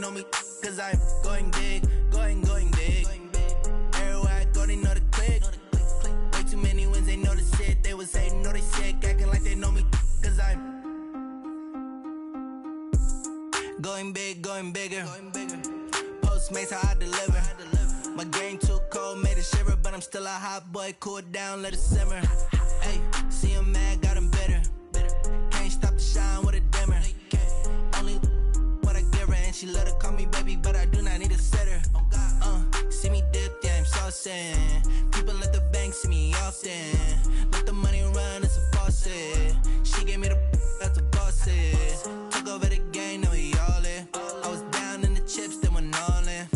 know me, cause I'm going big, going big. Everywhere I go, they know the click. Way too many wins, they know the shit. They was hating, know they sick, acting like they know me, cause I'm going big, going bigger. Postmates, how I deliver. My game too cold, made it shiver, but I'm still a hot boy. Cool it down, let it simmer. Hey, see him mad, got him bitter. Can't stop the shine with a dimmer. Only what I give her, and she let her call me baby, but I do not need a sitter. See me dip, yeah, I'm saucing. People at the bank see me often. Let the money run, it's a faucet. She gave me the that's a boss is. Took over the game, now we all in. I was down in the chips, then went all in.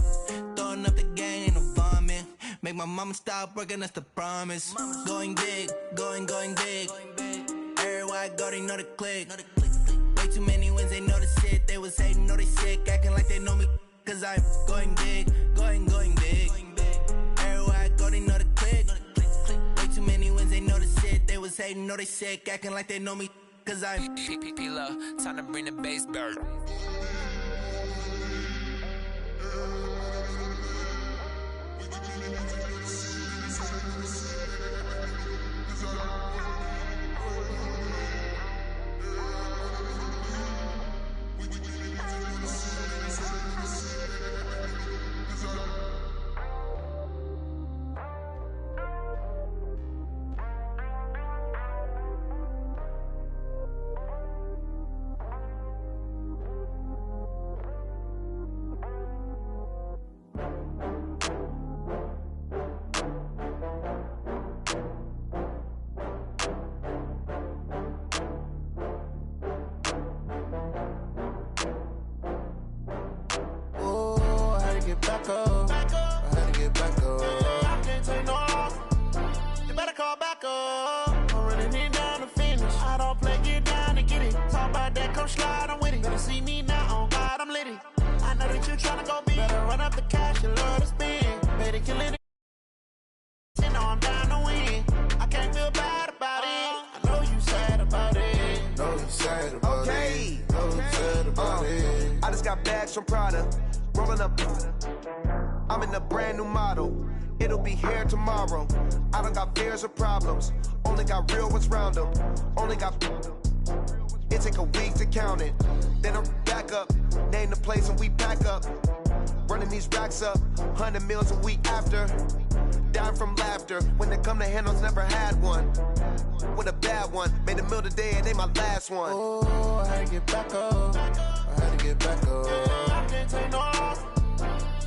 Throwing up the game, ain't no vomit. Make my mama stop working, that's the promise. Going big, going big. Everywhere I go, they know the click. Way too many wins, they know the shit. They was hating, know they sick, acting like they know me, cause I'm going big, going big. Everywhere I go, they know the click. Way too many wins, they know the shit. They was hating, know they sick, acting like they know me, cause I'm P-Lo, time to bring the bass back. Back up. I had to get back up. I can't take no loss. You better call back up. I'm running it down to finish. I don't play, get down and get it. Talk about that, come slide, I'm with it. Better see me now, on God, I'm litty. I know that you tryna go big. Better run up the cash, you love to spend. Better kill it. You know I'm down to win. I can't feel bad about it. I know you sad about it. Know you sad about it. Know you sad about it. I just got bags from Prada. Rolling up, I'm in a brand new model. It'll be here tomorrow. I don't got fears or problems. Only got real ones round them. Only got. It take a week to count it. Then I'm back up. Name the place and we pack up. Running these racks up. 100 meals a week after. Dying from laughter. When they come to handles, never had one. With a bad one. Made a meal today and they my last one. Oh, I had to get back up. I had to get back up. I can't take no loss.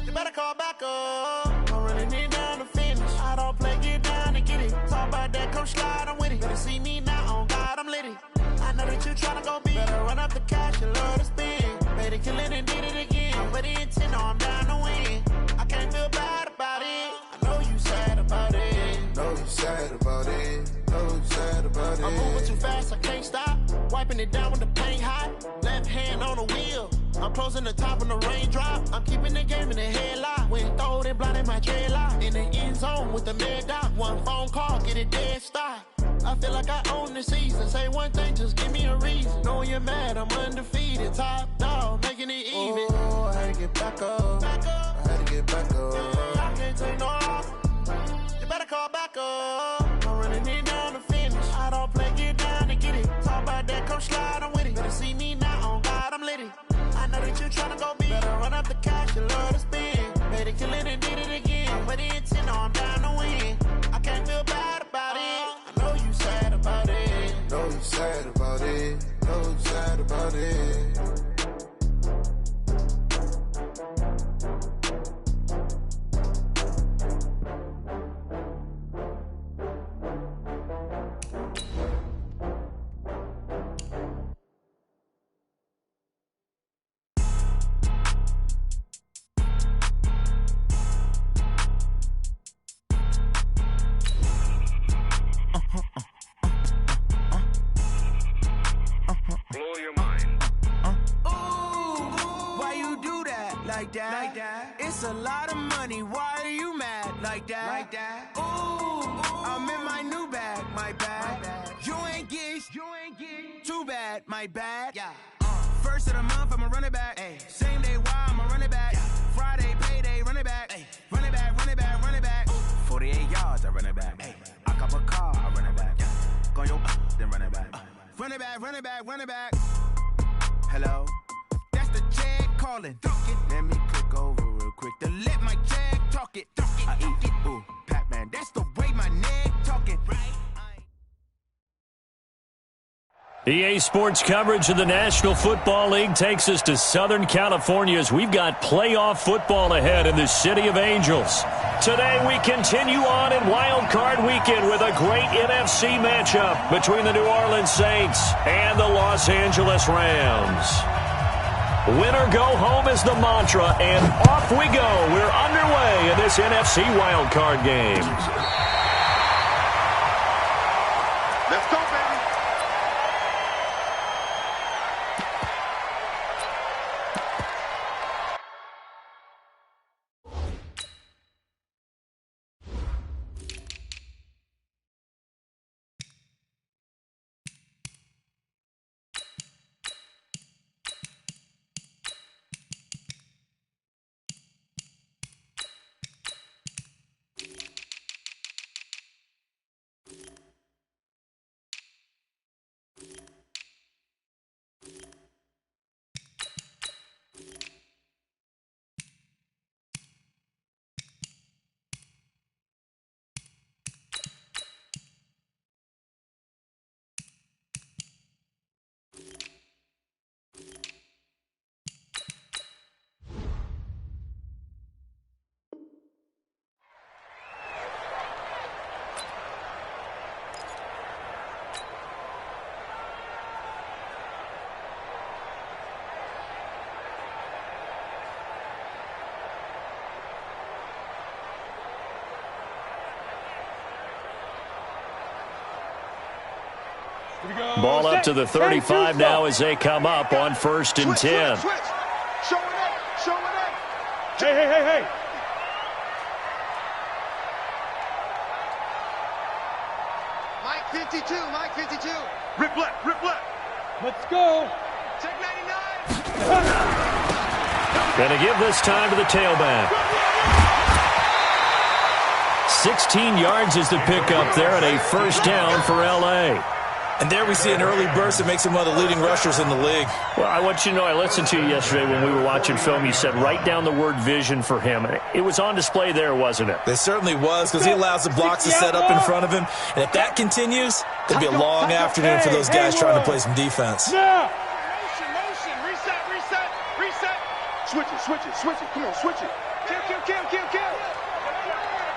You better call back up. I'm running it down to finish. I don't play, get down and get it. Talk about that, come slide, I'm with it. Better see me now, on God, I'm litty. I know that you tryna go big. Better run up the cash, you love to spend. Better kill it and did it again. I'm with the intent, no, I'm down to win. I can't feel bad about it. I know you sad about it. Know you sad about it. Know you sad about it. I'm moving too fast, I can't stop. Wiping it down with the paint hot. Left hand on the wheel. I'm closing the top when the raindrop. I'm keeping the game in the headlock. When throwed and blinded my dreadlock. In the end zone with the mad dot. One phone call, get it dead stop. I feel like I own the season. Say one thing, just give me a reason. Knowing you're mad, I'm undefeated. Top dog, making it even. Oh, I had to get back up. I had to get back up. I can't take no loss. You better call back up. I'm running it down to finish. I don't play, get down and get it. Talk about that, come slide, I'm with it. Better see me now, on God, I'm litty. I know that you tryna go big. Better run up the cash, you love to spend. Better kill it and did it again. But the intent, no, I'm down to win. I can't feel bad about it. I know you sad about it. Know you sad about it. Know you sad about it. Blow your mind. Why you do that? Like that? It's a lot of money. Why are you mad? Like that? Ooh, I'm in my new bag. My bad. You ain't get too bad. My bad. Yeah. First of the month, I'ma run it back. Ay. Same day, why I'ma run Run it back. Hello? That's the Jag calling. Let me click over real quick to let my Jag talk it. I eat it. Ooh, Pac-Man, that's the way my neck talking. EA Sports coverage of the National Football League takes us to Southern California as we've got playoff football ahead in the City of Angels. Today we continue on in Wildcard Weekend with a great NFC matchup between the New Orleans Saints and the Los Angeles Rams. Win or go home is the mantra, and off we go. We're underway in this NFC Wildcard game. Let's go, baby. Ball up to the 35 now as they come up on 1st and 10. Switch. Showing up. Hey. Mike 52. Rip left. Let's go. Check 99. Gonna give this time to the tailback. 16 yards is the pickup there and a first down for L.A. And there we see an early burst that makes him one of the leading rushers in the league. Well, I want you to know, I listened to you yesterday when we were watching film. You said write down the word vision for him. It was on display there, wasn't it? It certainly was, because he allows the blocks to set up in front of him. And if that continues, it'll be a long afternoon for those guys trying to play some defense. Yeah. Motion. Reset. Switch it. Come on, switch it. Kill.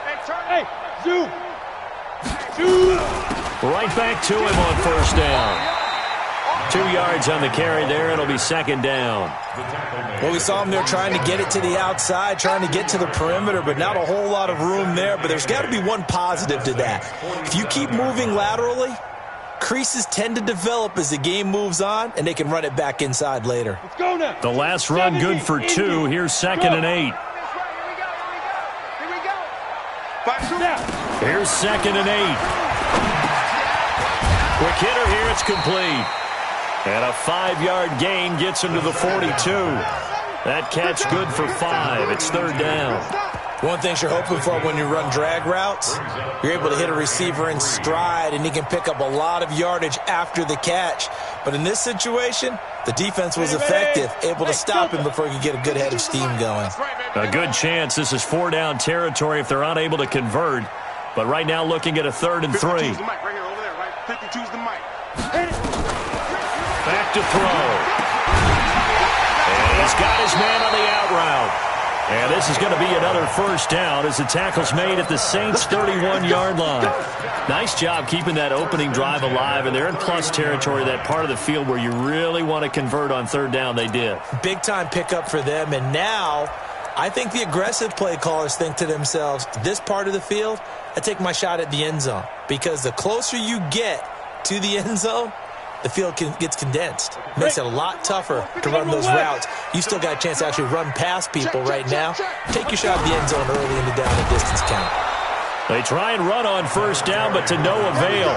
And turn. Hey, zoom. Right back to him on first down. 2 yards on the carry there. It'll be second down. Well, we saw him there trying to get it to the outside, trying to get to the perimeter, but not a whole lot of room there. But there's got to be one positive to that. If you keep moving laterally, creases tend to develop as the game moves on, and they can run it back inside later. Let's go now. The last run good for 2. Here's 2nd and 8. Here we go. Here's 2nd and 8. Quick hitter here, it's complete. And a 5-yard gain gets him to the 42. That catch good for 5. It's 3rd down. One thing you're hoping for when you run drag routes, you're able to hit a receiver in stride, and he can pick up a lot of yardage after the catch. But in this situation, the defense was effective, able to stop him before he could get a good head of steam going. A good chance. This is 4-down territory if they're unable to convert. But right now looking at a 3rd and 3. 52's the mic right here, over there, right? 52's the mic. Back to throw. And he's got his man on the out route. And this is going to be another first down as the tackle's made at the Saints' 31-yard line. Nice job keeping that opening drive alive, and they're in plus territory, that part of the field where you really want to convert on 3rd down. They did. Big-time pickup for them, and now I think the aggressive play callers think to themselves, this part of the field, I take my shot at the end zone, because the closer you get to the end zone, the field gets condensed. Makes it a lot tougher to run those routes. You still got a chance to actually run past people right now. Take your shot at the end zone early in the down and distance count. They try and run on first down, but to no avail.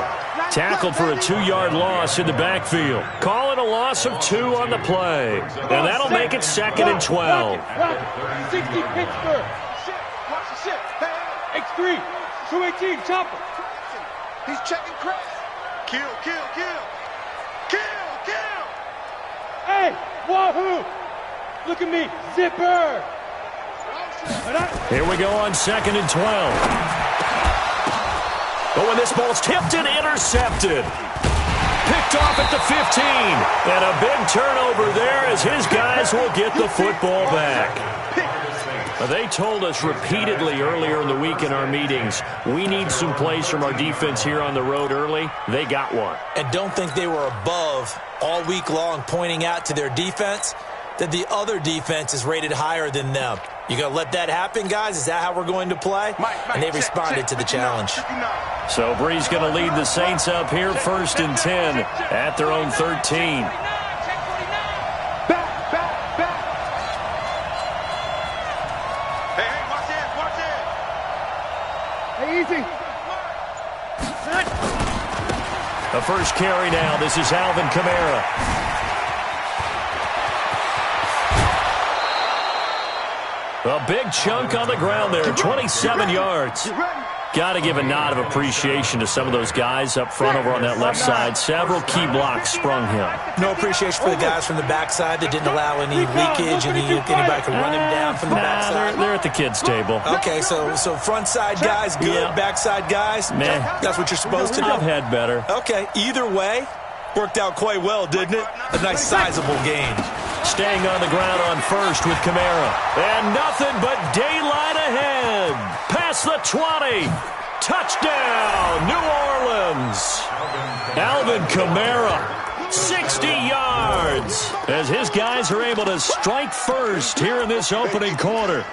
Tackled for a 2-yard loss in the backfield. Call it a loss of 2 on the play. And that'll make it 2nd and 12. 60 Pittsburgh. Watch the shit. X3. 218. Chopper. He's checking Chris. Kill. Hey, wahoo! Look at me, zipper! Here we go on 2nd and 12. But when this ball's tipped and intercepted. Picked off at the 15. And a big turnover there as his guys will get the football back. They told us repeatedly earlier in the week in our meetings, we need some plays from our defense here on the road early. They got one. And don't think they were above all week long pointing out to their defense that the other defense is rated higher than them. You going to let that happen, guys? Is that how we're going to play? And they responded to the challenge. So Bree's going to lead the Saints up here 1st and 10 at their own 13. Easy. The first carry now. This is Alvin Kamara. A big chunk on the ground there, 27 yards. Got to give a nod of appreciation to some of those guys up front over on that left side. Several key blocks sprung him. No appreciation for the guys from the backside that didn't allow any leakage and anybody could run him down from the backside. They're at the kids' table. Okay, so front side guys good, Yeah. backside guys, Meh. that's what you're supposed to do. I've had better. Okay, either way, worked out quite well, didn't it? A nice sizable gain. Staying on the ground on first with Kamara. And nothing but daylight ahead. Past the 20. Touchdown, New Orleans. Alvin Kamara, 60 yards. As his guys are able to strike first here in this opening quarter.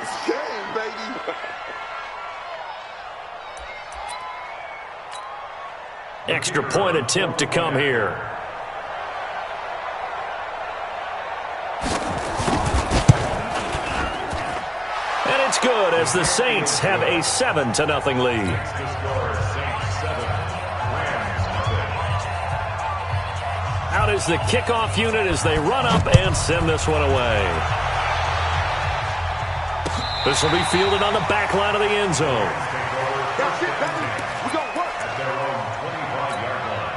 Extra point attempt to come here. And it's good as the Saints have a 7-0 lead. Out is the kickoff unit as they run up and send this one away. This will be fielded on the back line of the end zone. That's it, baby. We gonna work. At their own 25-yard line.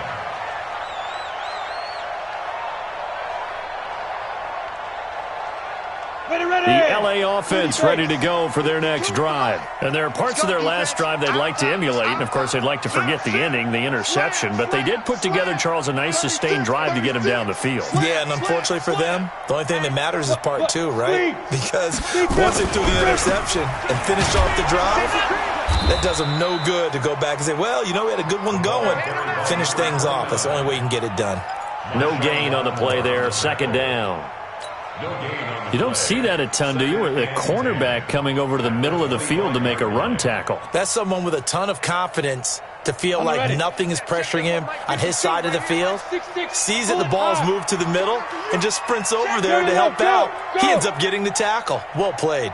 The LA offense ready to go for their next drive. And there are parts of their last drive they'd like to emulate. And, of course, they'd like to forget the ending, the interception. But they did put together, Charles, a nice sustained drive to get him down the field. Yeah, and unfortunately for them, the only thing that matters is part two, right? Because once they threw the interception and finished off the drive, that does them no good to go back and say, well, you know, we had a good one going. Finish things off. That's the only way you can get it done. No gain on the play there. 2nd down. You don't see that a ton, do you? With a cornerback coming over to the middle of the field to make a run tackle. That's someone with a ton of confidence to feel like nothing is pressuring him on his side of the field. Sees that the ball's moved to the middle and just sprints over there to help out. He ends up getting the tackle. Well played.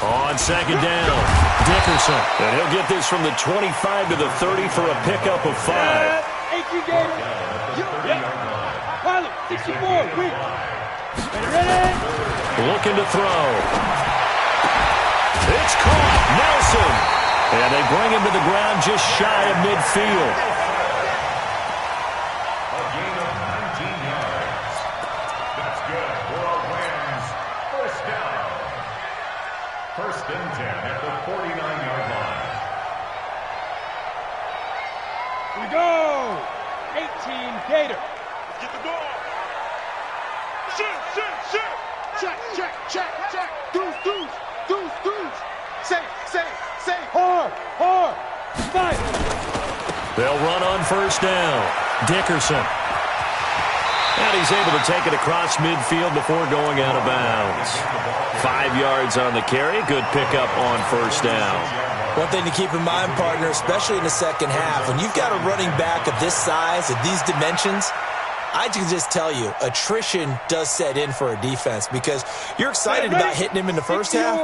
On 2nd down, Dickerson. And he'll get this from the 25 to the 30 for a pickup of 5. Pilot, 64, weak. Looking to throw. It's caught. Nelson. And they bring him to the ground just shy of midfield. A gain of 19 yards. That's good for a Rams first down. 1st and 10 at the 49-yard line. We go. 18 Gator. Get the ball. Shoot. Check. Deuce. Safe. Hard. Fight. They'll run on 1st down. Dickerson. And he's able to take it across midfield before going out of bounds. 5 yards on the carry. Good pickup on 1st down. One thing to keep in mind, partner, especially in the second half, when you've got a running back of this size, of these dimensions, I can just tell you, attrition does set in for a defense because you're excited about hitting him in the first half.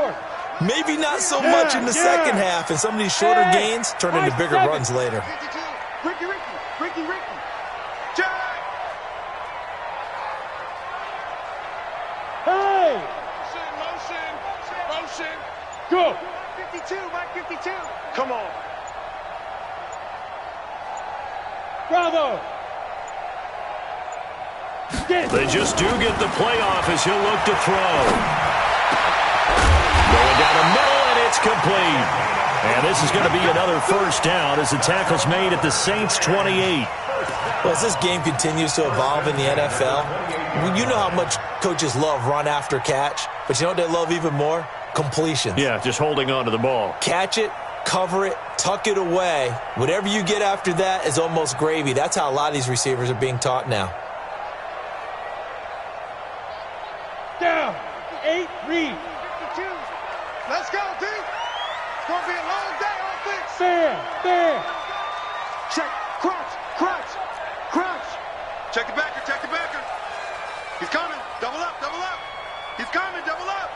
Maybe not so much in the second half, and some of these shorter gains turn into bigger runs later. Ricky. Jack. Hey. Motion. Go. 52, Mike 52. Come on. Bravo. They just do get the playoff as he'll look to throw. Going down the middle, and it's complete. And this is going to be another first down as the tackle's made at the Saints' 28. Well, as this game continues to evolve in the NFL, you know how much coaches love run after catch, but you know what they love even more? Completions. Yeah, just holding on to the ball. Catch it, cover it, tuck it away. Whatever you get after that is almost gravy. That's how a lot of these receivers are being taught now. Down. 8, read. 52. Let's go, D. It's going to be a long day on this. There. Check. Crunch. Check the backer. He's coming. Double up. He's coming. Double up.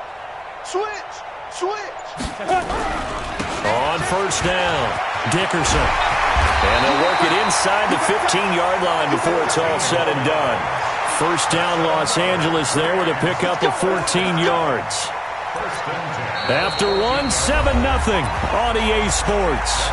Switch. On first down, Dickerson. And they'll work it inside the 15-yard line before it's all said and done. First down, Los Angeles there with a pickup of 14 yards. After 1, 7-0 on EA Sports.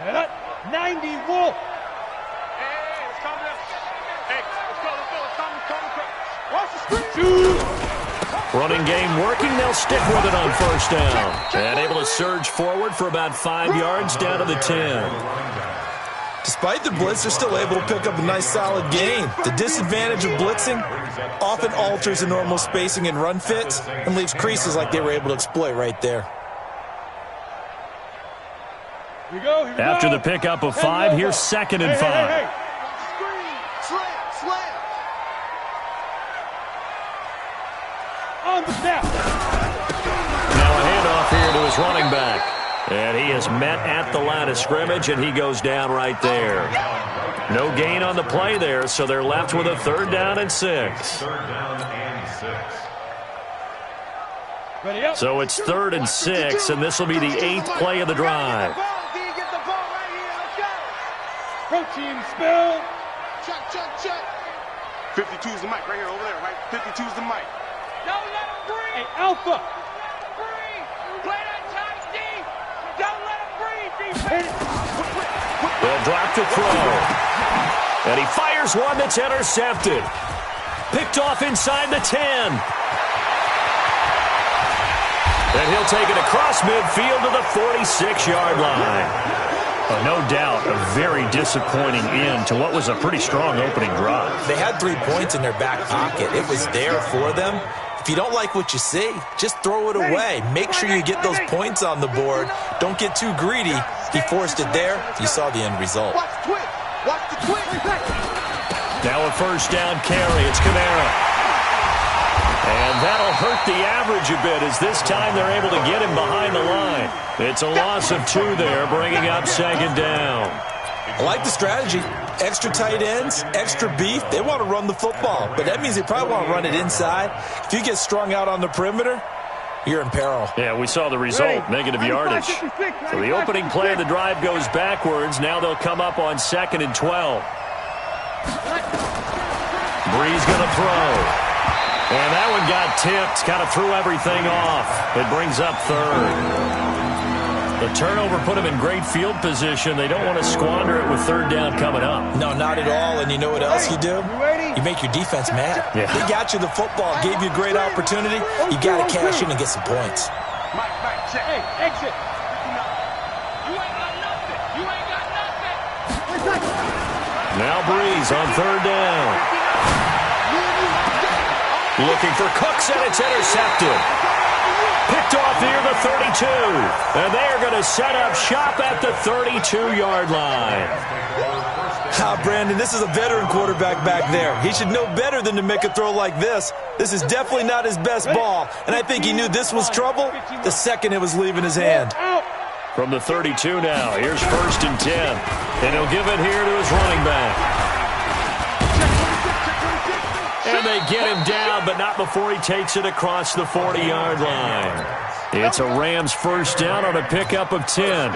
Set. 90 Wolf. Hey, let's calm down. Hey, let's go. Watch the screen. Running game working. They'll stick with it on first down. And able to surge forward for about 5 yards down to the 10. Despite the blitz, they're still able to pick up a nice solid gain. The disadvantage of blitzing often alters the normal spacing and run fits and leaves creases like they were able to exploit right there. Here we go. After the pickup of 5, here's 2nd and 5. Hey. Slam. On the snap. Now a handoff here to his running back. And he is met at the line of scrimmage, and he goes down right there. No gain on the play there, so they're left with a 3rd down and 6. So it's 3rd and 6, and this will be the 8th play of the drive. Protein spill. Check. 52's the mic right here, over there, right? 52's the mic. Don't let him breathe. Hey, Alpha. Breathe. Play that tight D. Don't let him breathe, defense. They'll drop to throw. And he fires one that's intercepted. Picked off inside the 10. And he'll take it across midfield to the 46-yard line. No doubt, a very disappointing end to what was a pretty strong opening drive. They had 3 points in their back pocket. It was there for them. If you don't like what you see, just throw it away. Make sure you get those points on the board. Don't get too greedy. He forced it there. You saw the end result. Watch the twitch. Now a first down carry. It's Kamara. And that'll hurt the average a bit as this time they're able to get him behind the line. It's a loss of 2 there, bringing up 2nd down. I like the strategy. Extra tight ends, extra beef. They want to run the football, but that means they probably want to run it inside. If you get strung out on the perimeter, you're in peril. Yeah, we saw the result, negative yardage. So the opening play of the drive goes backwards. Now they'll come up on 2nd and 12. Breeze going to throw. And that one got tipped, kind of threw everything off. It brings up 3rd. The turnover put them in great field position. They don't want to squander it with 3rd down coming up. No, not at all. And you know what else you do? You make your defense mad. Yeah. They got you the football, gave you a great opportunity. You got to cash in and get some points. Mike, check. Hey, exit. You ain't got nothing. Now Breeze on 3rd down. Looking for Cooks, and it's intercepted. Picked off near the 32. And they are going to set up shop at the 32-yard line. Brandon, this is a veteran quarterback back there. He should know better than to make a throw like this. This is definitely not his best ball. And I think he knew this was trouble the second it was leaving his hand. From the 32 now, here's 1st and 10. And he'll give it here to his running back. And they get him down, but not before he takes it across the 40-yard line. It's a Rams first down on a pickup of 10.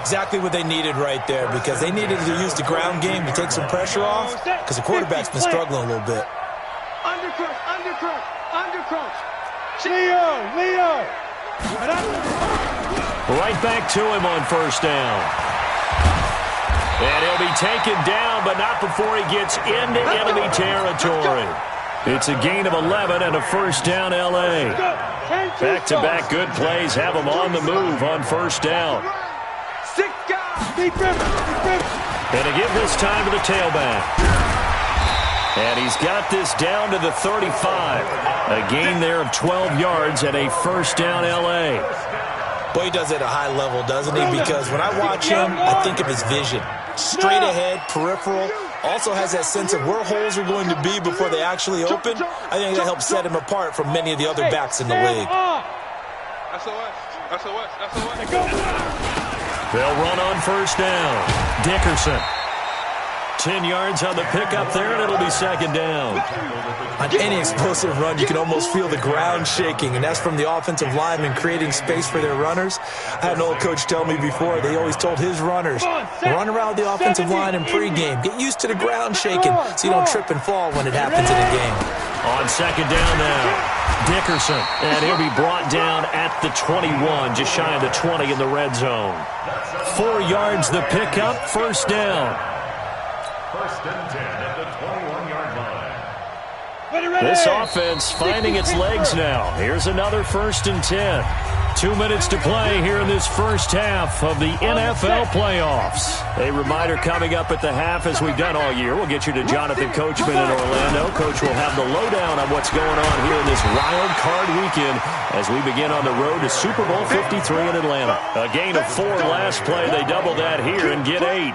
Exactly what they needed right there, because they needed to use the ground game to take some pressure off, because the quarterback's been struggling a little bit. Undercross. Leo. Right back to him on first down. And he'll be taken down, but not before he gets into enemy territory. It's a gain of 11 and a first down, L.A. Back-to-back good plays have him on the move on first down. And to give this time to the tailback. And he's got this down to the 35. A gain there of 12 yards and a first down, L.A. Boy, he does it at a high level, doesn't he? Because when I watch him, I think of his vision. Straight ahead, peripheral. Also has that sense of where holes are going to be before they actually open. I think that helps set him apart from many of the other backs in the league. They'll run on first down. Dickerson. 10 yards on the pickup there, and it'll be second down. On any explosive run, you can almost feel the ground shaking, and that's from the offensive linemen creating space for their runners. I had an old coach tell me before, they always told his runners, run around the offensive line in pregame. Get used to the ground shaking so you don't trip and fall when it happens in a game. On second down now, Dickerson, and he'll be brought down at the 21, just shy of the 20 in the red zone. 4 yards the pickup, first down. First and 10 at the 21-yard line. This offense finding its legs now. Here's another first and 10. 2 minutes to play here in this first half of the NFL playoffs. A reminder coming up at the half, as we've done all year. We'll get you to Jonathan Coachman in Orlando. Coach will have the lowdown on what's going on here in this wild card weekend as we begin on the road to Super Bowl 53 in Atlanta. A gain of 4 last play. They double that here and get 8.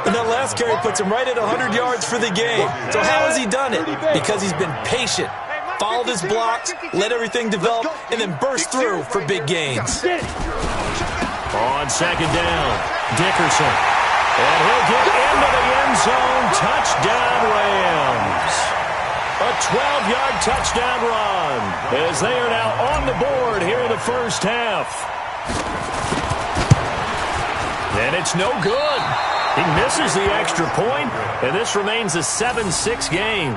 And that last carry puts him right at 100 yards for the game. So how has he done it? Because he's been patient, followed his blocks, let everything develop, and then burst through for big gains. On second down, Dickerson. And he'll get into the end zone. Touchdown, Rams. A 12-yard touchdown run as they are now on the board here in the first half. And it's no good. He misses the extra point, and this remains a 7-6 game.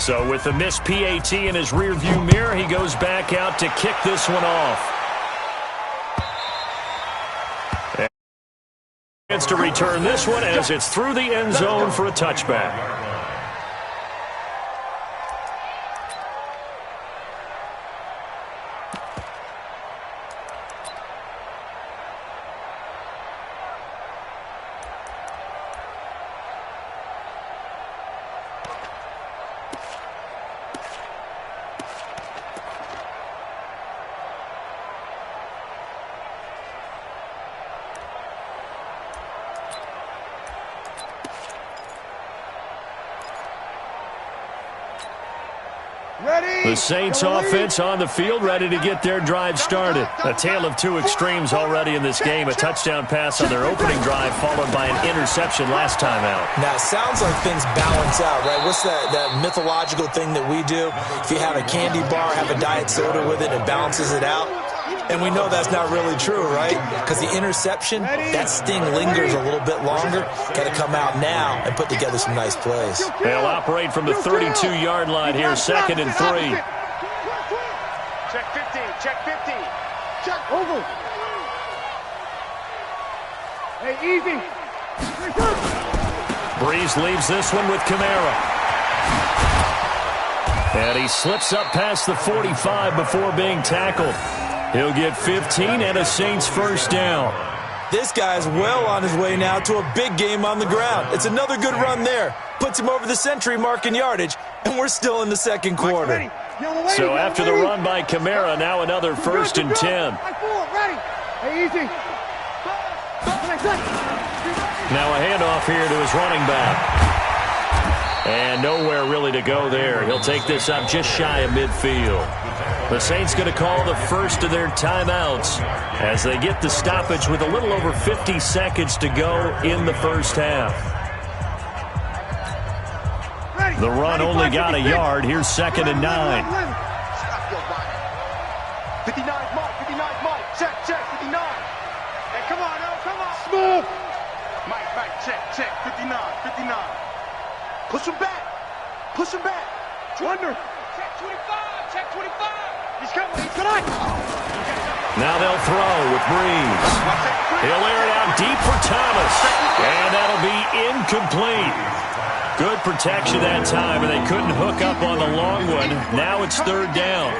So with the missed PAT in his rearview mirror, he goes back out to kick this one off. And chance to return this one as it's through the end zone for a touchback. The Saints offense on the field, ready to get their drive started. A tale of two extremes already in this game. A touchdown pass on their opening drive, followed by an interception last time out. Now, it sounds like things balance out, right? What's that mythological thing that we do? If you have a candy bar, have a diet soda with it, it balances it out. And we know that's not really true, right? Because the interception, that sting lingers a little bit longer. Got to come out now and put together some nice plays. They'll operate from the 32-yard line here, 2nd and 3. Check 15, check 15. Check over. Hey, easy. Breeze leaves this one with Kamara. And he slips up past the 45 before being tackled. He'll get 15 and a Saints first down. This guy's well on his way now to a big game on the ground. It's another good run there. Puts him over the century mark in yardage, and we're still in the second quarter. So after the run by Kamara, now another 1st and 10. Ready. Hey, easy. Now a handoff here to his running back. And nowhere really to go there. He'll take this up just shy of midfield. The Saints going to call the first of their timeouts as they get the stoppage with a little over 50 seconds to go in the first half. The run only got a yard. Here's 2nd and 9. 59, Mike. 59, Mike. Check, 59. Hey, come on, now, come on. Smooth. Mike, check. 59. Push him back. Wonder. Check 25. He's coming. Now they'll throw with Breeze. He'll air it out deep for Thomas. And that'll be incomplete. Good protection that time, and they couldn't hook up on the long one. Now it's 3rd down.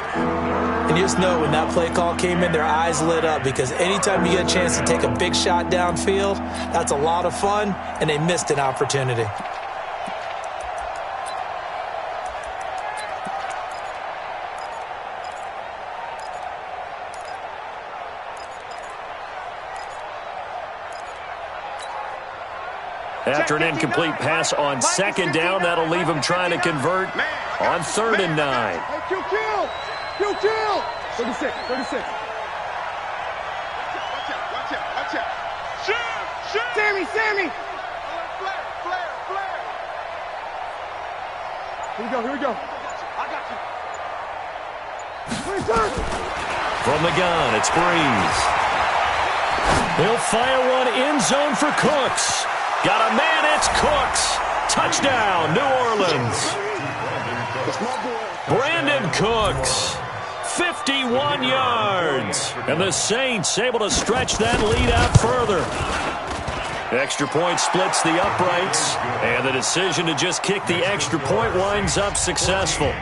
And you just know when that play call came in, their eyes lit up, because anytime you get a chance to take a big shot downfield, that's a lot of fun, and they missed an opportunity. After an incomplete pass on 2nd down, that'll leave him trying to convert on 3rd and 9. Hey, kill! 36. Watch out. Shoot! Sammy! Flare. Here we go. I got you. From the gun, it's Breeze. He'll fire one end zone for Cooks. Got a man, it's Cooks. Touchdown, New Orleans. Brandon Cooks, 51 yards. And the Saints able to stretch that lead out further. Extra point splits the uprights, and the decision to just kick the extra point winds up successful.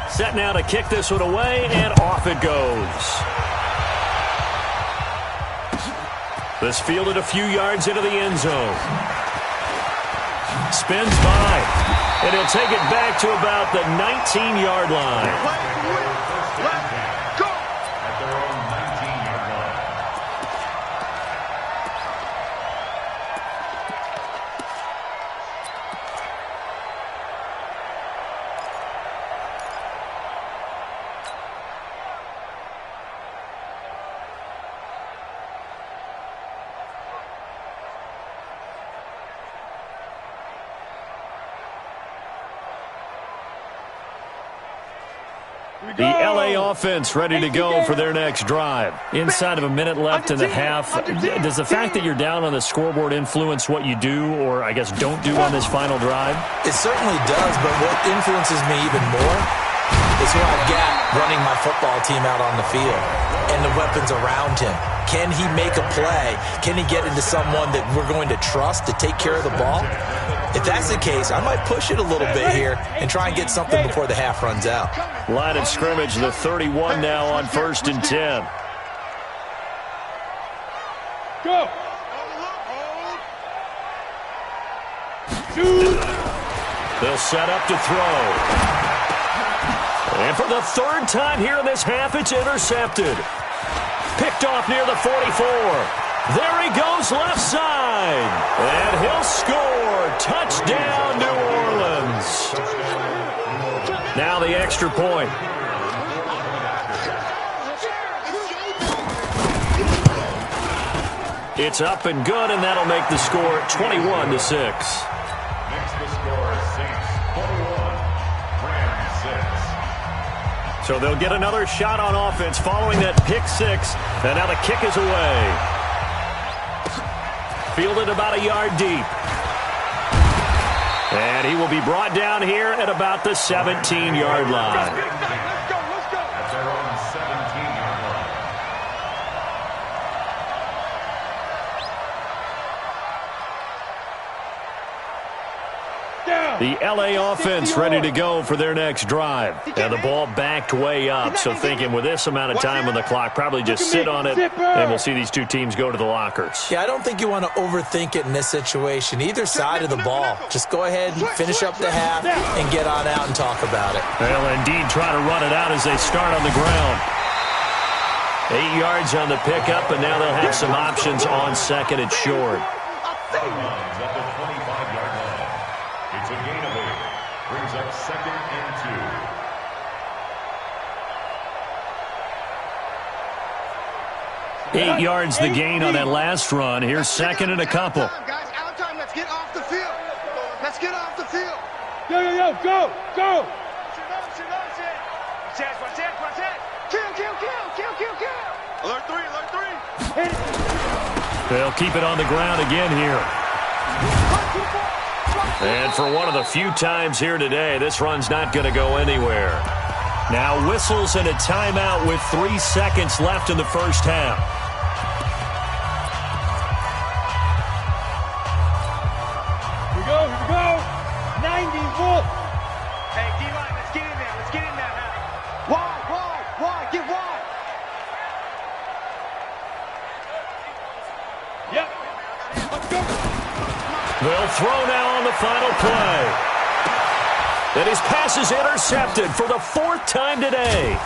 Set now to kick this one away, and off it goes. This fielded a few yards into the end zone. Spins by, and he'll take it back to about the 19-yard line. Let's go! At their own 19-yard line. The LA offense ready to go for their next drive. Inside of a minute left in the half. Does the fact that you're down on the scoreboard influence what you do, or I guess don't do on this final drive? It certainly does, but what influences me even more is who I've got running my football team out on the field and the weapons around him. Can he make a play? Can he get into someone that we're going to trust to take care of the ball? If that's the case, I might push it a little bit here and try and get something before the half runs out. Line of scrimmage, the 31 now on 1st and 10. Go! They'll set up to throw. And for the 3rd time here in this half, it's intercepted. Picked off near the 44. There he goes left side. And he'll score. Touchdown, New Orleans. Now the extra point. It's up and good, and that'll make the score 21-6. Makes the score Saints 21, Rams 6. So they'll get another shot on offense following that pick six. And now the kick is away. Fielded about a yard deep. And he will be brought down here at about the 17-yard line. Let's go! At their own 17-yard line. Down! The LA offense ready to go for their next drive. And the ball backed way up, so thinking with this amount of time on the clock, probably just sit on it, and we'll see these two teams go to the lockers. Yeah, I don't think you want to overthink it in this situation. Either side of the ball. Just go ahead and finish up the half and get on out and talk about it. They'll indeed try to run it out as they start on the ground. 8 yards on the pickup, and now they'll have some options on second and short. At the 25-yard line. It's a gain of 8. Brings up second and 2. 8 yards the gain on that last run. Here's second and a couple. Guys, out time. Let's get off the field. Let's get off the field. Yo, yo, yo, go, go. Kill. Alert 3, alert 3. Hit it. They'll keep it on the ground again here. And for one of the few times here today, this run's not going to go anywhere. Now whistles and a timeout with 3 seconds left in the first half. Here we go. 90 Wolf. Hey, D-line, let's get in there. Let's get in there now. Wide. Get wide. Yep. Let's go. They'll throw now on the final play. And his pass is intercepted for the 4th time today.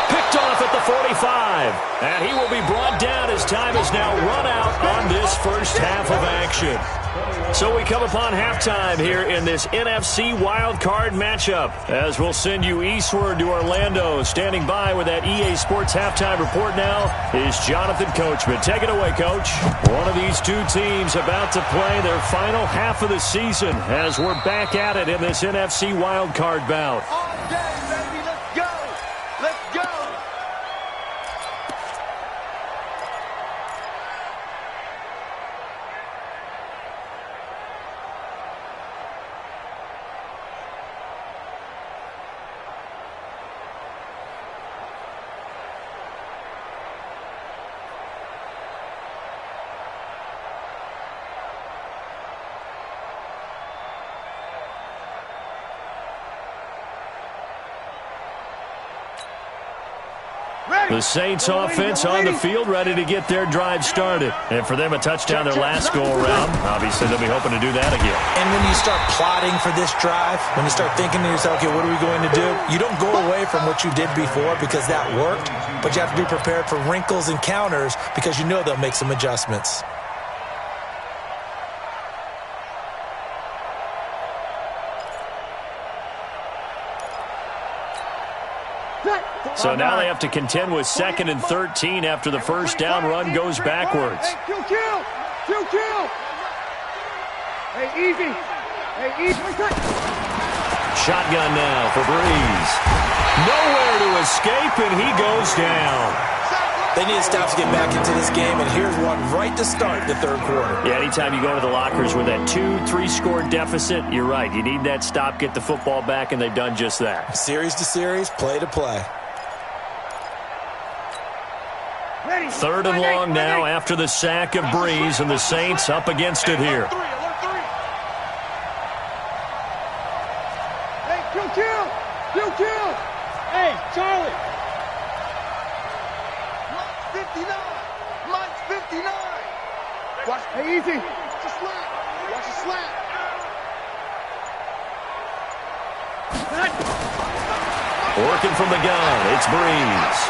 Picked off at the 45. And he will be brought down as time is now run out on this first half of action. So we come upon halftime here in this NFC Wildcard matchup. As we'll send you eastward to Orlando. Standing by with that EA Sports halftime report now is Jonathan Coachman. Take it away, Coach. One of these two teams about to play their final half of the season as we're back at it in this NFC Wildcard bout. All day, baby. Let's go. Let's go. The Saints offense on the field ready to get their drive started. And for them, a touchdown their last go-around. Obviously, they'll be hoping to do that again. And when you start plotting for this drive, when you start thinking to yourself, okay, what are we going to do? You don't go away from what you did before because that worked, but you have to be prepared for wrinkles and counters because you know they'll make some adjustments. So now they have to contend with 2nd and 13 after the first down run goes backwards. Hey, kill. Hey, easy. Shotgun now for Breeze. Nowhere to escape, and he goes down. They need to stop to get back into this game, and here's one right to start the third quarter. Yeah, anytime you go to the lockers with that 2-3 score deficit, you're right. You need that stop, get the football back, and they've done just that. Series to series, play to play. 3rd and long now after the sack of Breeze, and the Saints up against it here. Hey, kill. Hey, Charlie. Mike's 59. Watch. Hey, easy. Watch the slant. Working from the gun, it's Breeze.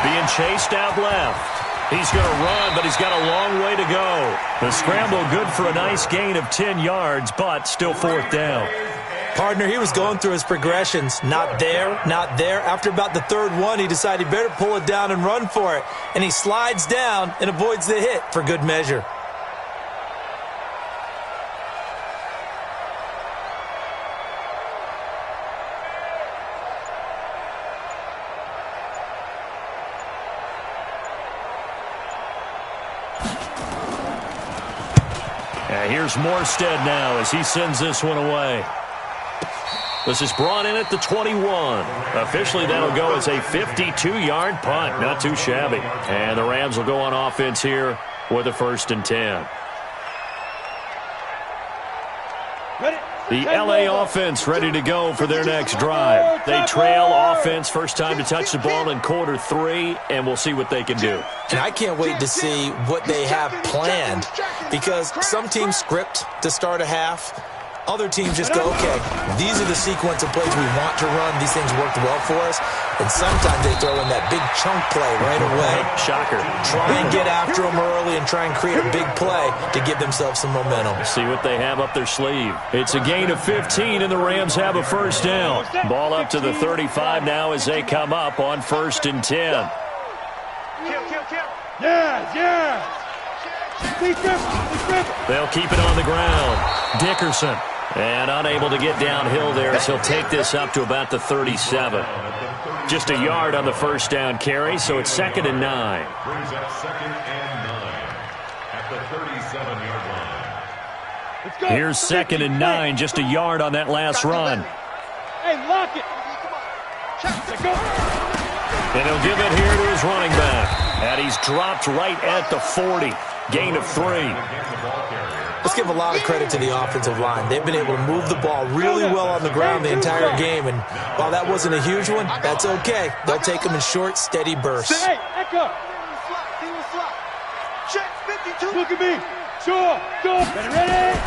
Being chased out left. He's going to run, but he's got a long way to go. The scramble good for a nice gain of 10 yards, but still 4th down. Partner, he was going through his progressions. Not there. After about the 3rd one, he decided he better pull it down and run for it. And he slides down and avoids the hit for good measure. Here's Morstead now as he sends this one away. This is brought in at the 21. Officially, that'll go as a 52-yard punt. Not too shabby. And the Rams will go on offense here with a 1st and 10. Ready, The LA offense ready to go for their next drive. They trail offense, first time to touch the ball in quarter 3, and we'll see what they can do. And I can't wait to see what they have planned, because some teams script to start a half. Other teams just go, okay, these are the sequence of plays we want to run. These things worked well for us. And sometimes they throw in that big chunk play right away. Shocker. Try and get after them early and try and create a big play to give themselves some momentum. See what they have up their sleeve. It's a gain of 15, and the Rams have a first down. Ball up to the 35 now as they come up on 1st and 10. Yeah. They'll keep it on the ground. Dickerson. And unable to get downhill there as he'll take this up to about the 37. Just a yard on the first down carry, so it's 2nd and 9. Brings up 2nd and 9 at the 37-yard line. Let's go. Here's 2nd and 9, just a yard on that last run. Hey, lock it. Let's go. And he'll give it here to his running back. And he's dropped right at the 40. Gain of 3. Let's give a lot of credit to the offensive line. They've been able to move the ball really well on the ground the entire game. And while that wasn't a huge one, that's okay. They'll take them in short, steady bursts. Hey, echo. Look at me. Sure. Go. Ready.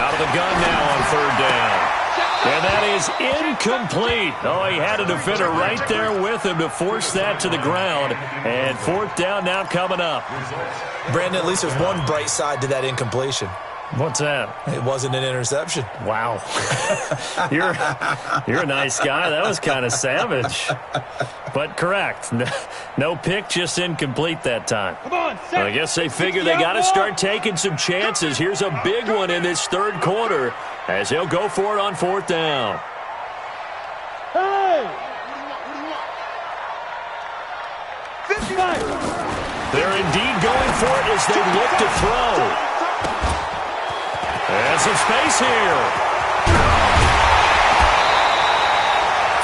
Out of the gun now on 3rd down. And that is incomplete. Oh, he had a defender right there with him to force that to the ground. And 4th down now coming up. Brandon, at least there's one bright side to that incompletion. What's that? It wasn't an interception. Wow. You're a nice guy. That was kind of savage. But correct. No pick, just incomplete that time. Come on, I guess they figure they got to start taking some chances. Here's a big one in this 3rd quarter as he'll go for it on 4th down. Hey! 55. They're indeed going for it as they look to throw. And some space here.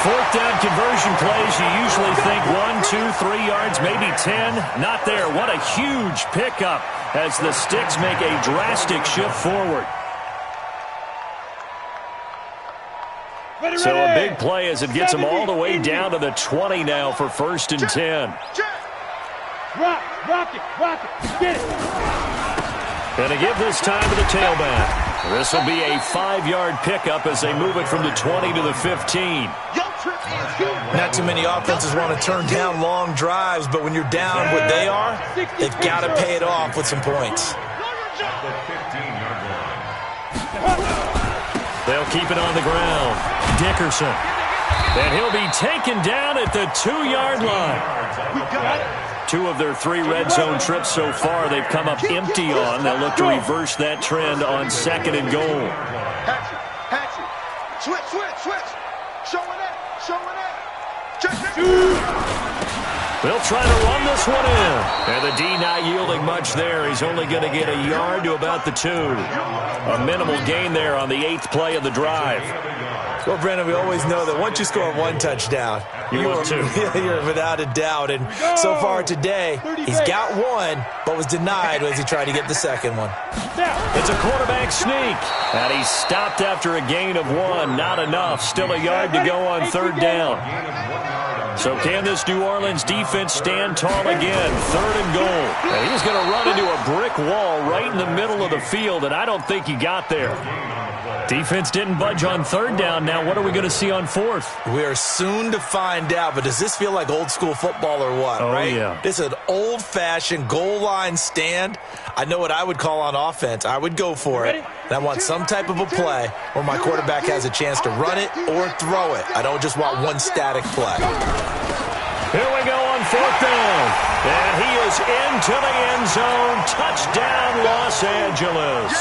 4th down conversion plays, you usually think 1, 2, 3 yards, maybe 10. Not there. What a huge pickup as the Sticks make a drastic shift forward. So a big play as it gets them all the way down to the 20 now for 1st and 10. Rock it. Get it. And to give this time to the tailback. This will be a 5-yard pickup as they move it from the 20 to the 15. Not too many offenses want to turn down long drives, but when you're down what they are, they've got to pay it off with some points. They'll keep it on the ground. Dickerson. And he'll be taken down at the 2-yard line. 2 of their 3 red zone trips so far they've come up empty on. They'll look to reverse that trend on 2nd and goal. Hatchet. Switch. Showing it. They'll try to run this one in. And the D not yielding much there. He's only going to get a yard to about the 2. A minimal gain there on the 8th play of the drive. Well, Brandon, we always know that once you score 1 touchdown, you're without a doubt. And so far today, he's got 1, but was denied as he tried to get the 2nd one. It's a quarterback sneak. And he's stopped after a gain of 1. Not enough. Still a yard to go on 3rd down. So can this New Orleans defense stand tall again? 3rd and goal. And he's going to run into a brick wall right in the middle of the field, and I don't think he got there. Defense didn't budge on 3rd down. Now what are we going to see on 4th? We are soon to find out, but does this feel like old school football or what, right? Yeah. This is an old-fashioned goal line stand. I know what I would call on offense. I would go for it. And I want some type of a play where my quarterback has a chance to run it or throw it. I don't just want one static play. Here we go on 4th down. And he is into the end zone. Touchdown, Los Angeles.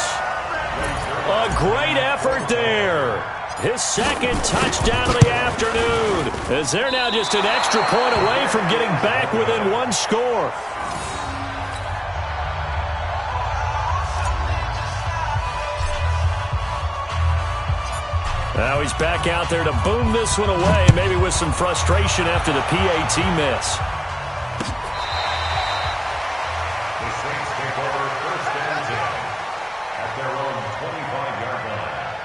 A great effort there. His 2nd touchdown of the afternoon. As they're now just an extra point away from getting back within 1 score. Now he's back out there to boom this one away, maybe with some frustration after the PAT miss. The Saints take over 1st and 10 at their own 25-yard line.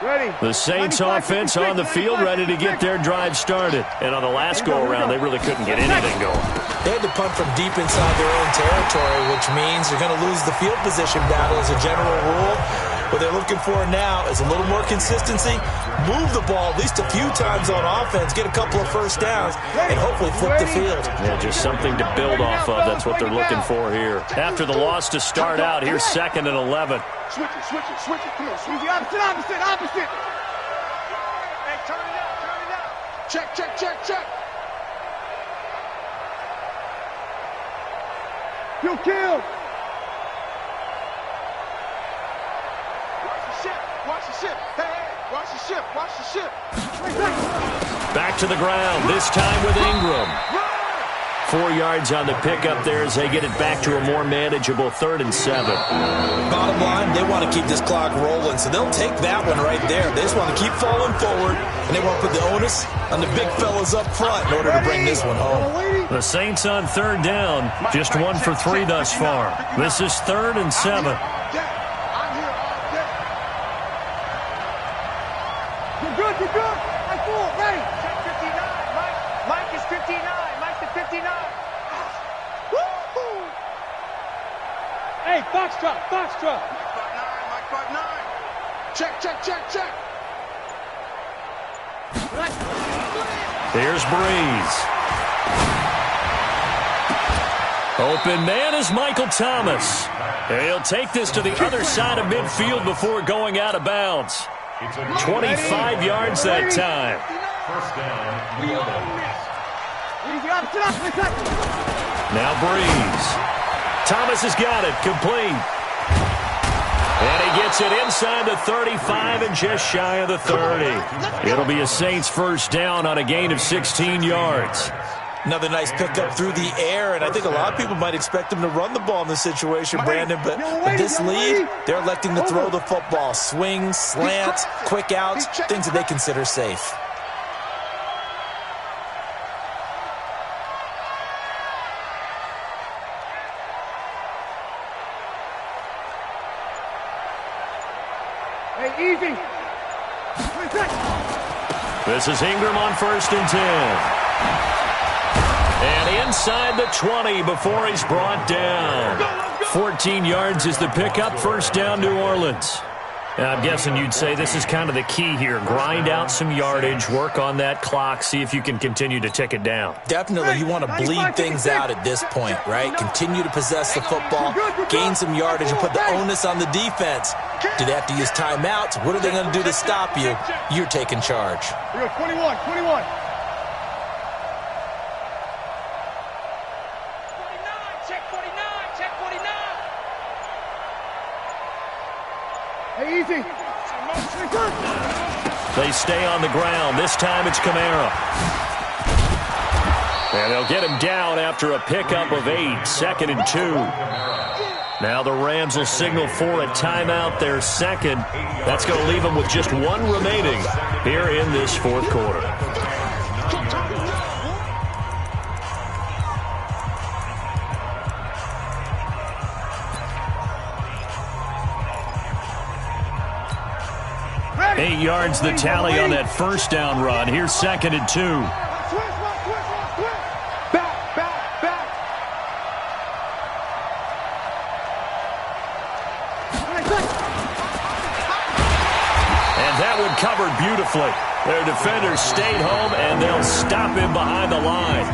The Saints offense on the field, ready to get their drive started. And on the last go-around, they really couldn't get anything going. They had to punt from deep inside their own territory, which means you're going to lose the field position battle as a general rule. What they're looking for now is a little more consistency, move the ball at least a few times on offense, get a couple of first downs, and hopefully flip the field. Yeah, just something to build off of. That's what they're looking for here. After the loss to start out, here's 2nd and 11. Switch it. Come on, switch it. Opposite. Hey, turn it out. Check. You kill. Watch the ship. Hey, watch the ship. Back to the ground, this time with Ingram. 4 yards on the pickup there as they get it back to a more manageable 3rd and 7. Bottom line, they want to keep this clock rolling, so they'll take that one right there. They just want to keep falling forward, and they want to put the onus on the big fellas up front in order to bring this one home. The Saints on 3rd down, just 1 for 3 thus far. This is 3rd and 7. You're good. I'm full. Ready. Check 59. Mike is 59. Mike's the 59. Woo-hoo. Hey, Foxtrot. Mike 5'9. Check. Here's Breeze. Open man is Michael Thomas. He'll take this to the other side of midfield before going out of bounds. 25 yards that time. First down, Now Breeze. Thomas has got it, complete. And he gets it inside the 35 and just shy of the 30. It'll be a Saints first down on a gain of 16 yards. Another nice pickup through the air, and I think a lot of people might expect them to run the ball in this situation, Brandon, but with this lead, they're electing to throw the football. Swings, slants, quick outs, things that they consider safe. Hey, easy. This is Ingram on 1st and 10. And inside the 20 before he's brought down. 14 yards is the pickup, first down New Orleans. I'm guessing you'd say this is kind of the key here. Grind out some yardage, work on that clock, see if you can continue to tick it down. Definitely, you want to bleed things out at this point, right? Continue to possess the football, gain some yardage, and put the onus on the defense. Do they have to use timeouts? What are they going to do to stop you? You're taking charge. Here we go, 21. Hey, easy. They stay on the ground. This time it's Kamara. And they'll get him down after a pickup of 8, 2nd and 2. Now the Rams will signal for a timeout, their second. That's going to leave them with just 1 remaining here in this 4th quarter. Eight yards the tally on that first down run. Here's 2nd and 2. Back. And that one covered beautifully. Their defenders stayed home, and they'll stop him behind the line.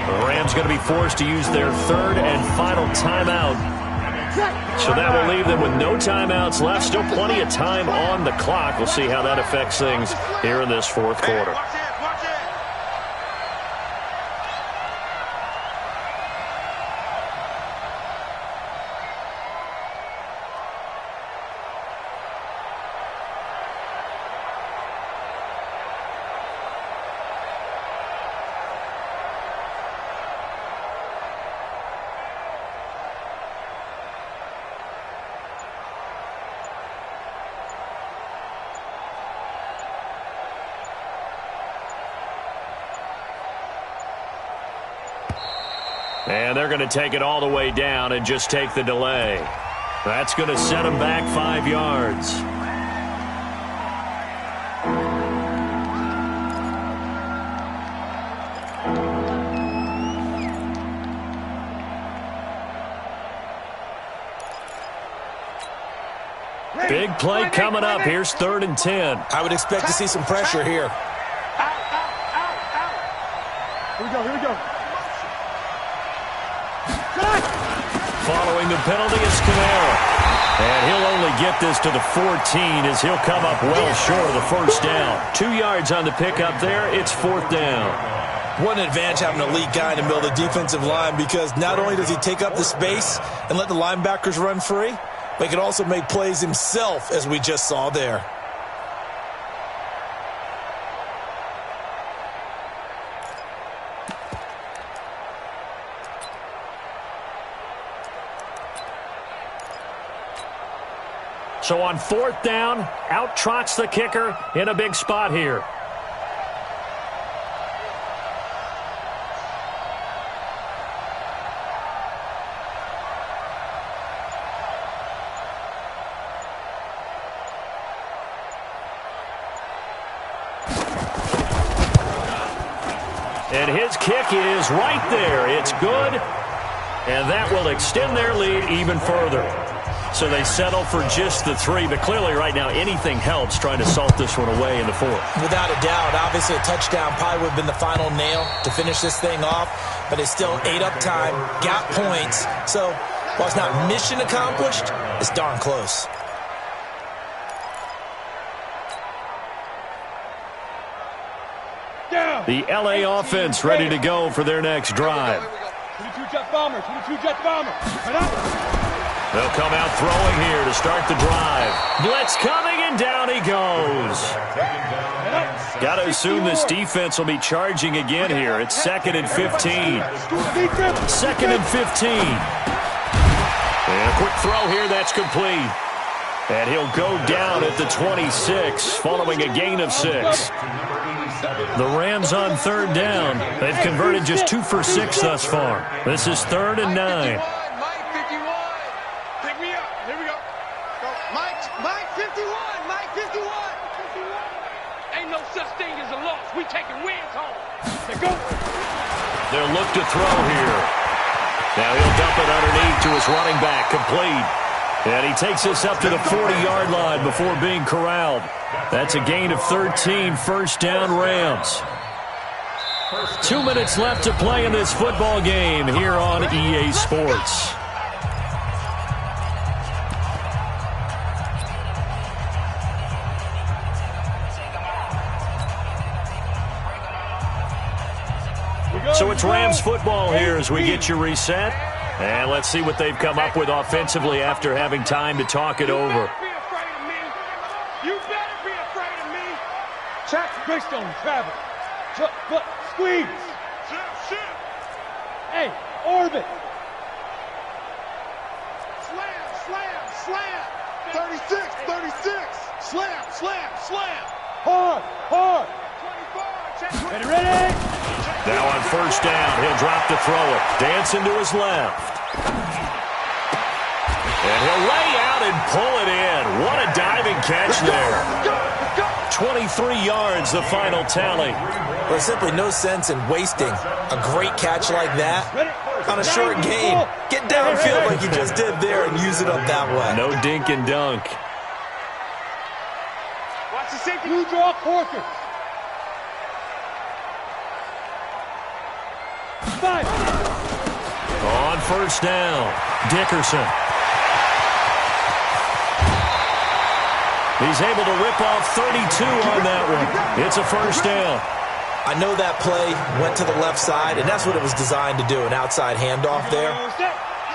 The Rams going to be forced to use their 3rd and final timeout. So that will leave them with no timeouts left. Still plenty of time on the clock. We'll see how that affects things here in this 4th quarter. And they're going to take it all the way down and just take the delay. That's going to set them back 5 yards. Big play coming up. Here's 3rd and 10. I would expect to see some pressure here. Here we go. Following the penalty is Camara. And he'll only get this to the 14 as he'll come up well short of the first down. 2 yards on the pickup there. It's 4th down. What an advantage having an elite guy in the middle of the defensive line, because not only does he take up the space and let the linebackers run free, but he can also make plays himself, as we just saw there. So on 4th down, out trots the kicker in a big spot here. And his kick is right there. It's good. And that will extend their lead even further. So they settle for just the 3, but clearly right now anything helps trying to salt this one away in the 4th. Without a doubt, obviously a touchdown probably would have been the final nail to finish this thing off, but it's still ate up time, got points. So while it's not mission accomplished, it's darn close. The LA offense ready to go for their next drive. 22 jet bomber. They'll come out throwing here to start the drive. Blitz coming, and down he goes. Got to assume this defense will be charging again here. It's 2nd and 15. 2nd and 15. And a quick throw here, that's complete. And he'll go down at the 26 following a gain of 6. The Rams on 3rd down. They've converted just 2 for 6 thus far. This is 3rd and 9. Mike 51. Ain't no such thing as a loss. We taking wins home. They go. They'll look to throw here. Now he'll dump it underneath to his running back, complete. And he takes this up to the 40-yard line before being corralled. That's a gain of 13, 1st down Rams. 2 minutes left to play in this football game here on EA Sports. So it's Rams football here as we get you reset. And let's see what they've come up with offensively after having time to talk it over. You better be afraid of me. Check, Greystone, travel. But squeeze. Shit. Hey, orbit. Slam. 36. Slam. Hard. 24. Ready? Now on 1st down, he'll drop to throw it. Dancing to his left. And he'll lay out and pull it in. What a diving catch there. 23 yards, the final tally. There's simply no sense in wasting a great catch like that on a short gain. Get downfield like you just did there and use it up that way. No dink and dunk. Watch the safety. Blue draw quarter. 5. On 1st down, Dickerson. He's able to rip off 32 on that one. It's a 1st down. I know that play went to the left side, and that's what it was designed to do, an outside handoff there.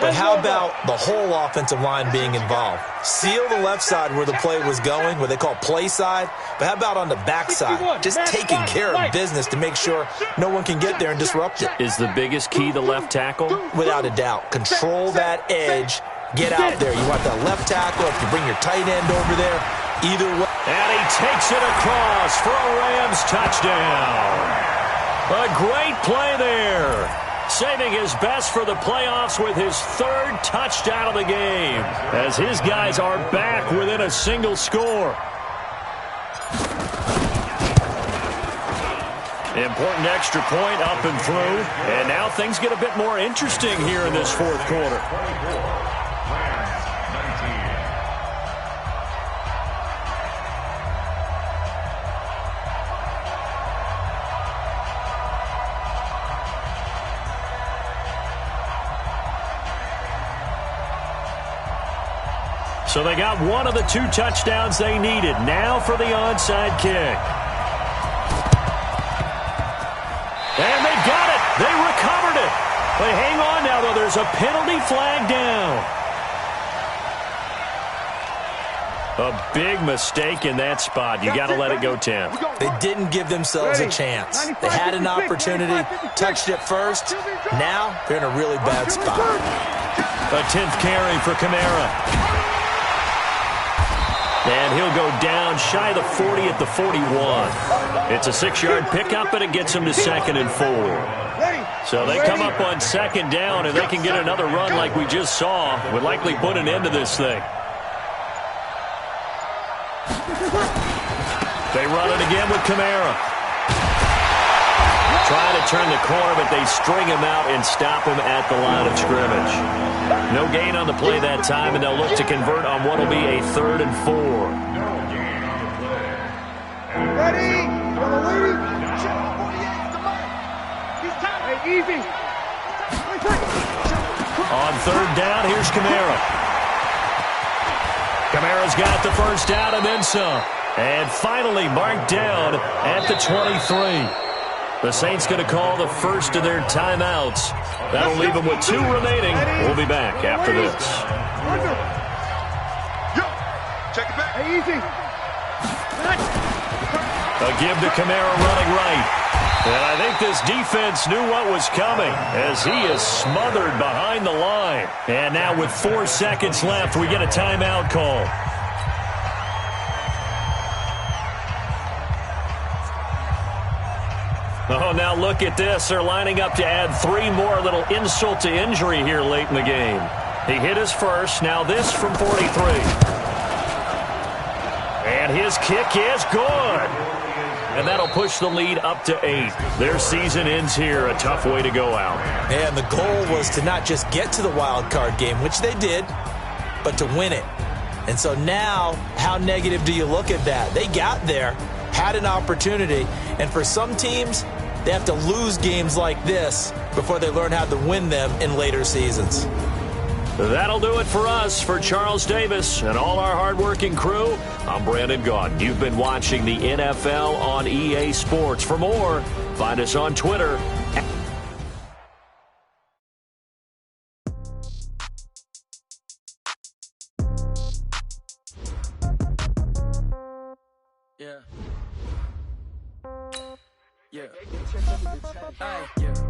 But how about the whole offensive line being involved? Seal the left side where the play was going, what they call play side. But how about on the back side? Just taking care of business to make sure no one can get there and disrupt it. Is the biggest key the left tackle? Without a doubt. Control that edge. Get out there. You want that left tackle. If you bring your tight end over there, either way. And he takes it across for a Rams touchdown. A great play there. Saving his best for the playoffs with his 3rd touchdown of the game, as his guys are back within a single score. Important extra point up and through, and now things get a bit more interesting here in this 4th quarter. So they got one of the 2 touchdowns they needed. Now for the onside kick. And they got it. They recovered it. They hang on now, though. There's a penalty flag down. A big mistake in that spot. You got to let it go 10. They didn't give themselves a chance. They had an opportunity, touched it first. Now they're in a really bad spot. A 10th carry for Kamara. And he'll go down shy of the 40 at the 41. It's a 6-yard pickup, and it gets him to 2nd and 4. So they come up on 2nd down, and they can get another run like we just saw. Would likely put an end to this thing. They run it again with Kamara. Trying to turn the corner, but they string him out and stop him at the line of scrimmage. No gain on the play that time, and they'll look to convert on what will be a 3rd and 4. Ready? Hey, easy. On 3rd down, here's Kamara. Kamara's got the first down and then some. And finally marked down at the 23. The Saints going to call the first of their timeouts. That'll leave them with 2 remaining. We'll be back after this. Check it back. Hey, easy. A give to Kamara running right. And I think this defense knew what was coming as he is smothered behind the line. And now with 4 seconds left, we get a timeout call. Oh, now look at this. They're lining up to add 3 more. Little insult to injury here late in the game. He hit his first. Now this from 43. And his kick is good. And that'll push the lead up to 8. Their season ends here. A tough way to go out. And the goal was to not just get to the wild card game, which they did, but to win it. And so now, how negative do you look at that? They got there, had an opportunity, and for some teams, they have to lose games like this before they learn how to win them in later seasons. That'll do it for us. For Charles Davis and all our hardworking crew, I'm Brandon Gaudin. You've been watching the NFL on EA Sports. For more, find us on Twitter.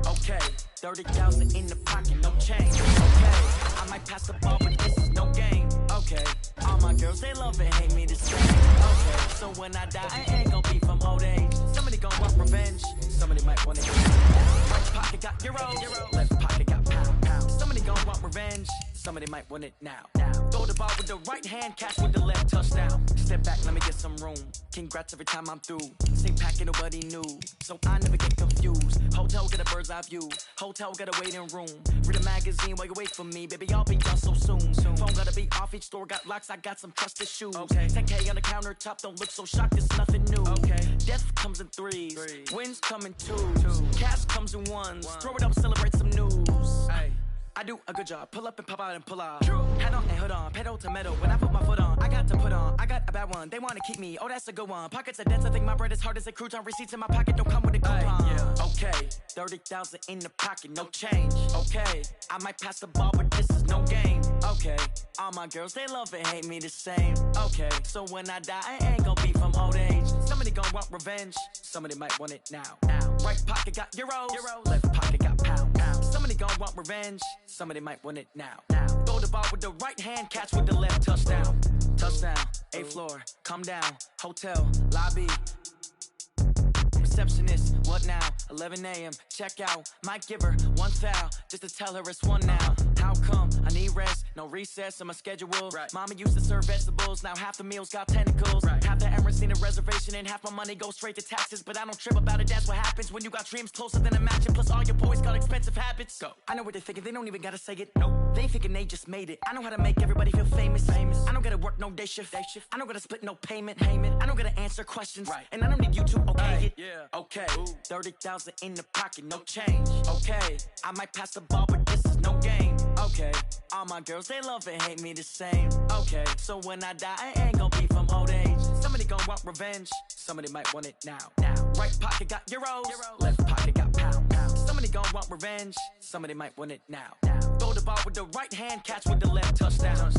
Okay, 30,000 in the pocket, no change. Okay, I might pass the ball, but this is no game. Okay, all my girls, they love it, hate me the same. Okay, so when I die, I ain't gonna be from old age. Somebody gonna want revenge, somebody might want it. Right pocket got euro, left pocket got pound. Somebody gonna want revenge, somebody might want it now. Throw the ball with the right hand, catch with the left, touchdown. Step back, let me get some room. Congrats every time I'm through. Same packet, nobody knew, so I never get confused. Hotel get a bird's eye view. Hotel get a waiting room. Read a magazine while you wait for me. Baby, I'll be done so soon. Phone gotta be off, each store got locks. I got some trusted shoes. Okay. 10K on the countertop, don't look so shocked. It's nothing new. Okay. Death comes in threes. Wins come in twos. Cash comes in ones. Throw it up, celebrate some news. Hey. I do a good job. Pull up and pop out and pull out. Head on and hood on. Pedal to metal. When I put my foot on, I got to put on. I got a bad one. They want to keep me. Oh, that's a good one. Pockets are dense. I think my bread is hard as a crouton. Receipts in my pocket don't come with a coupon. Yeah. Okay. 30,000 in the pocket. No change. Okay. I might pass the ball, but this is no game. Okay. All my girls, they love it. Hate me the same. Okay. So when I die, I ain't gonna be from old age. Somebody gonna want revenge. Somebody might want it now. Right pocket got euros. Left pocket got pound. Somebody gonna want revenge. Somebody might want it now. Throw the ball with the right hand, catch with the left, touchdown. Touchdown, 8th floor, come down, hotel, lobby. Receptionist, what now? 11 a.m., check out. Might give her 1 foul, just to tell her it's 1 now. How come? I need rest, no recess in my schedule. Right. Mama used to serve vegetables, now half the meals got tentacles. Right. Half the Emirates need a reservation and half my money goes straight to taxes. But I don't trip about it, that's what happens when you got dreams closer than a matching. Plus all your boys got expensive habits. Go. I know what they're thinking, they don't even gotta say it. Nope. They thinking they just made it. I know how to make everybody feel famous. I don't gotta work no day shift. I don't gotta split no payment. I don't gotta answer questions. Right. And I don't need you to okay it. Yeah. Okay. 30,000 in the pocket, no change. Okay. I might pass the ball, but this is no game, okay. All my girls, they love and hate me the same, okay. So when I die, I ain't gonna be from old age. Somebody gonna want revenge, somebody might want it now. Right pocket got euros, left pocket got pounds. Somebody gonna want revenge, somebody might want it now. Throw the ball with the right hand, catch with the left, touchdown.